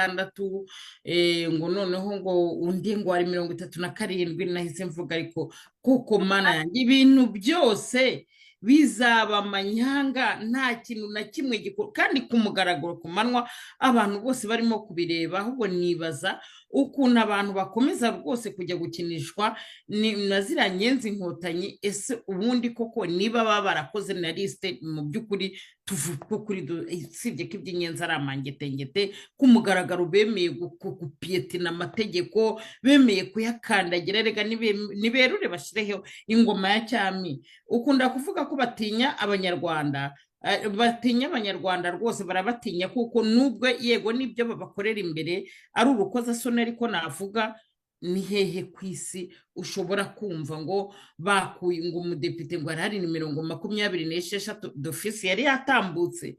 gatandatu ngo noneho ngo undi ngo ari 37 nahise mvuga ariko kuko mana yanjye ibintu byose bizaba amanyanga nta kintu na kimwe gikora kandi ku mugaragaro ku manywa abantu bose barimo kubireba ahubwo nibaza ukuntu abantu bakomeza rwose kujya gukinishwa na ziriya nyenzi inkotanyi ese ubundi koko niba baba barakoze na lisite mu by'ukuri tuvuga kuri usibye ko iby'inyenzi ari amangetengete ku mugaragaro bemeye gupiyetina amategeko bemeye kuyakandagira reka niberure bashyireho ingoma ya cyami ukunda kuvuga ko batinya abanyarwanda rwose barabatinya kuko nubwo yego nibyo babakorera imbere ari urukozasoni ariko navuga ni hehe ku isi ushobora kumva ngo bakuye ngo umudepite ngo ari nimero 26 d'office yari yatambutse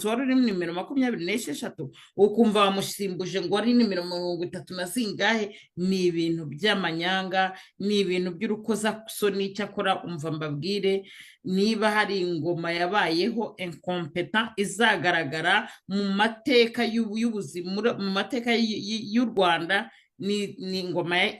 wari uri nimero 26 ukumva bamusimbuje ngo ari nimero 30 na zingahe ni ibintu by'amanyanga ni ibintu by'urukozasoni cyakora umva mbabwire niba hari ingoma yabayeho incompetent izagaragara mu mateka y'ubuzima mu mateka y'u Rwanda ni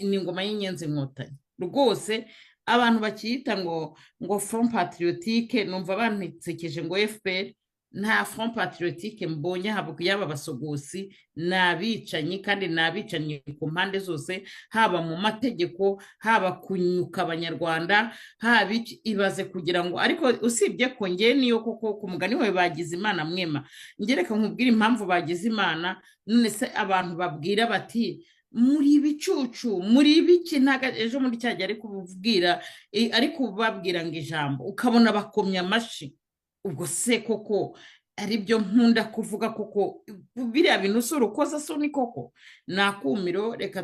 ingoma y'inyenzi inkotanyi rwose abantu bakiyita ngo Front Patriotique numva banitsekeje ngo FPR nta Front Patriotique mbonye yaba basogosi nabicanyi kandi nabicanyi ku mpande zose haba mu mategeko haba kunyuka abanyarwanda haba ibaze kugira ngo ariko usibye ko ngiye niyo koko ku mugani we bagize imana mwema ngereka nkubwira impamvu bagize imana none se abantu babwira bati muri ibicucu muri ibiki ntaga ejo muri cyajya ari kububwira ariko babwira ngo ijambo ukabona bakomya amashi ubwo se koko ari byo nkunda kuvuga koko biriya bintu si urukozasoni koko nakumiro reka